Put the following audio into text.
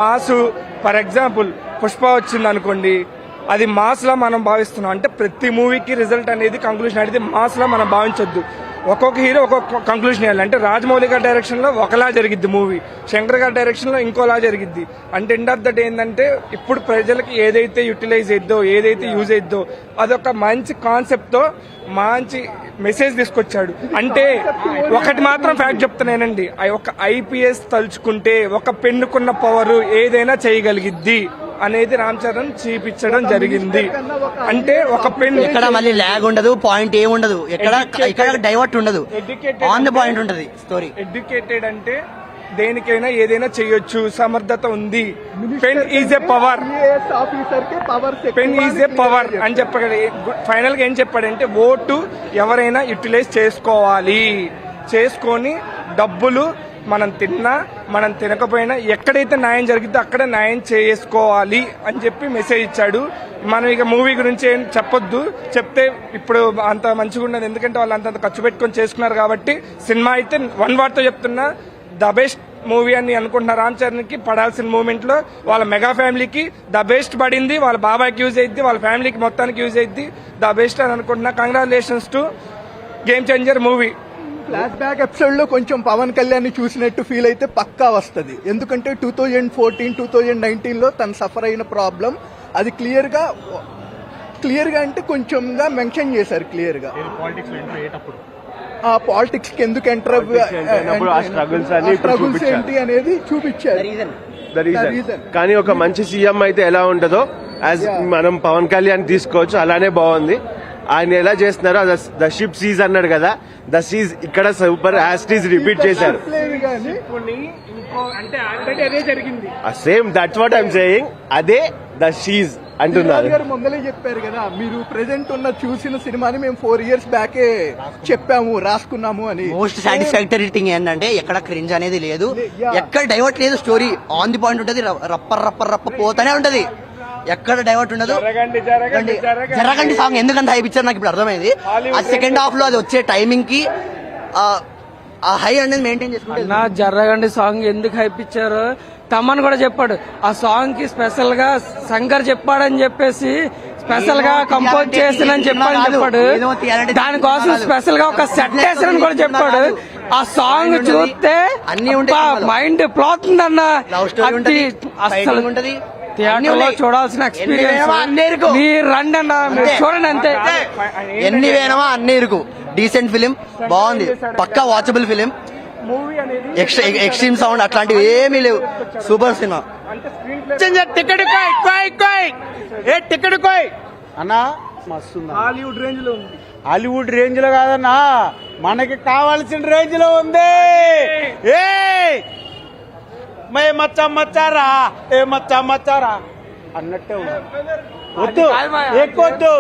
Mass for example Pushpa వచ్చింది అనుకోండి, అది మాస్లా మనం భావిస్తున్నాం. అంటే ప్రతి మూవీకి రిజల్ట్ అనేది కంక్లూషన్ అనేది మాస్లా మనం భావించొద్దు. ఒక్కొక్క హీరో ఒక్కొక్క కంక్లూషన్ ఇవ్వాలి. అంటే రాజమౌళి గారి డైరెక్షన్ లో ఒకలా జరిగిద్ది మూవీ, శంకర్ గారి డైరెక్షన్ లో ఇంకోలా జరిగిద్ది. అంటే ఎండ్ ఆఫ్ ద డే ఏంటంటే ఇప్పుడు ప్రజలకి ఏదైతే యూటిలైజ్ అయిద్దో, ఏదైతే యూజ్ అయిద్దో అదొక మంచి కాన్సెప్ట్ తో మంచి మెసేజ్ తీసుకొచ్చాడు. అంటే ఒకటి మాత్రం ఫ్యాక్ట్ చెప్తున్నానండి, ఒక ఐపీఎస్ తలుచుకుంటే ఒక పెన్నుకున్న పవర్ ఏదైనా చేయగలిగిద్ది అనేది రామ్ చరణ్ చూపించడం జరిగింది. అంటే ఒక పెన్ ఎక్కడ మళ్ళీ ల్యాగ్ ఉండదు, పాయింట్ ఏముండదు, ఎక్కడ డైవర్ట్ ఉండదు, ఆన్ ద పాయింట్ ఉంటది స్టోరీ. ఎడ్యుకేటెడ్ అంటే దేనికైనా ఏదైనా చేయొచ్చు, సమర్థత ఉంది. Pen is a power, pen is a power అని చెప్పగల. ఫైనల్ గా ఏం చెప్పాడంటే ఓటు ఎవరైనా యూటిలైజ్ చేసుకోవాలి, చేసుకొని డబ్బులు మనం తిన్నా మనం తినకపోయినా ఎక్కడైతే న్యాయం జరిగిద్దో అక్కడ న్యాయం చేసుకోవాలి అని చెప్పి మెసేజ్ ఇచ్చాడు. మనం ఇక మూవీ గురించి ఏం చెప్పొద్దు, చెప్తే ఇప్పుడు అంత మంచిగా ఉండదు. ఎందుకంటే వాళ్ళు అంత ఖర్చు పెట్టుకొని చేసుకున్నారు కాబట్టి. సినిమా అయితే వన్ వర్డ్ తో చెప్తున్నా, ద బెస్ట్ మూవీ అని అనుకుంటున్న రామ్ చరణ్ కి పడాల్సిన మూమెంట్ లో వాళ్ళ మెగా ఫ్యామిలీకి ద బెస్ట్ పడింది, వాళ్ళ బాబాయ్కి యూజ్ అయింది, వాళ్ళ ఫ్యామిలీకి మొత్తానికి యూజ్ అయింది. ద బెస్ట్ అని అనుకుంటున్నా. Congratulations to game changer movie. Flash back episode లో కొంచెం పవన్ కళ్యాణ్ ని చూసినట్టు ఫీల్ అయితే పక్కా వస్తుంది. ఎందుకంటే 2014, 2019 లో తను సఫర్ అయిన ప్రాబ్లం అది క్లియర్ గా అంటే కొంచెంగా మెన్షన్ చేశారు. క్లియర్ గా ఆ పాలిటిక్స్ కి ఎందుకు ఎంటర్ స్ట్రగుల్స్ ఏంటి అనేది చూపించారు. కానీ ఒక మంచి సీఎం అయితే ఎలా ఉంటుందో యాజ్ మనం పవన్ కళ్యాణ్ తీసుకోవచ్చు, అలానే బాగుంది. ఆయన ఎలా చేస్తున్నారో ద షిప్ సీజ్ అన్నాడు కదా, ద సీజ్ ఇక్కడ సూపర్ యాస్టీజ్ రిపీట్ చేశారు. Same that's what I'm saying, అదే ద షీజ్ అంటున్నారు. ముందలే చెప్పారు కదా, మీరు ప్రెసెంట్ ఉన్న చూసిన సినిమాని మేము 4 years బ్యాకే చెప్పాము, రాసుకున్నాము అని. మోస్ట్ సాటిస్ఫాక్టరీ థింగ్ ఏంటంటే ఎక్కడ క్రింజ్ అనేది లేదు, ఎక్కడ డైవర్ట్ లేదు, స్టోరీ ఆన్ ది పాయింట్ ఉంటది, రప్ప పోతానే ఉంటది, ఎక్కడ డైవర్ట్ ఉండదు. జరగండి సాంగ్ ఎందుకంత హైప్ ఇచ్చారు నాకు ఇప్పుడు అర్థమైంది. ఆ సెకండ్ హాఫ్ లో అది వచ్చే టైమింగ్ కి ఆ హై అనేది మెయింటైన్ చేసుకుంటే. నా జర్రగండి సాంగ్ ఎందుకు హైప్ ఇచ్చారు తమ్మని కూడా చెప్పాడు. ఆ సాంగ్ కి స్పెషల్ గా శంకర్ చెప్పాడని చెప్పేసి స్పెషల్ గా కంపోజ్ చేస్తానని చెప్పాడు. దానికోసం స్పెషల్ గా ఒక సెట్ వేసానని కూడా చెప్పాడు. ఆ సాంగ్ చూస్తే అన్ని మైండ్ ప్లోతుందన్న. అసలు థియేటర్ లో చూడాల్సిన ఎక్స్పీరియన్స్ మీరు రండి అన్న, మీరు చూడండి అంతే. ఎన్ని వేనమా అన్ని ఇరుకు. డీసెంట్ ఫిలిం, బాగుంది, పక్కా వాచబుల్ ఫిలిం. ఎక్స్ట్రీమ్ సౌండ్ అట్లాంటివి ఏమీ లేవు, సూపర్ సినిమా. టికెట్ కోయ్ అన్నా మస్తు హాలీవుడ్ రేంజ్ లో కాదన్నా, మనకి కావాల్సిన రేంజ్ లో ఉంది. మే మచ్చారా ఏ మచ్చారా అన్నట్టే ఉంది. వద్దు ఎక్కువద్దు.